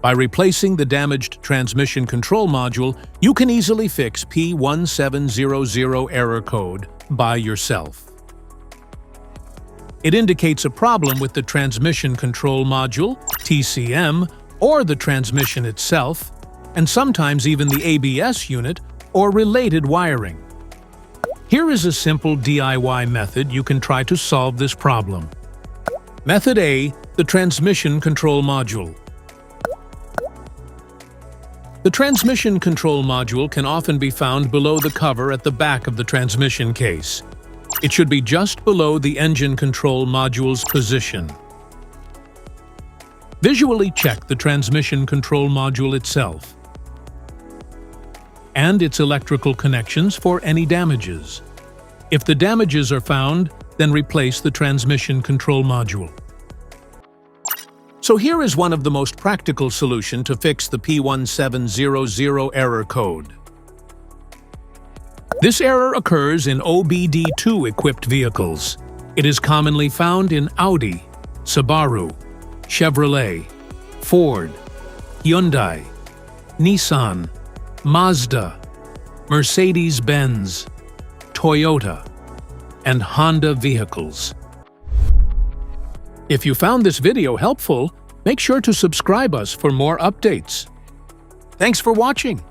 By replacing the damaged transmission control module, you can easily fix P1700 error code by yourself. It indicates a problem with the transmission control module, TCM, or the transmission itself, and sometimes even the ABS unit or related wiring. Here is a simple DIY method you can try to solve this problem. Method A, the transmission control module. The transmission control module can often be found below the cover at the back of the transmission case. It should be just below the engine control module's position. Visually check the transmission control module itself and its electrical connections for any damages. If the damages are found, then replace the transmission control module. So here is one of the most practical solutions to fix the P1700 error code. This error occurs in OBD2-equipped vehicles. It is commonly found in Audi, Subaru, Chevrolet, Ford, Hyundai, Nissan, Mazda, Mercedes-Benz, Toyota, and Honda vehicles. If you found this video helpful, make sure to subscribe us for more updates. Thanks for watching.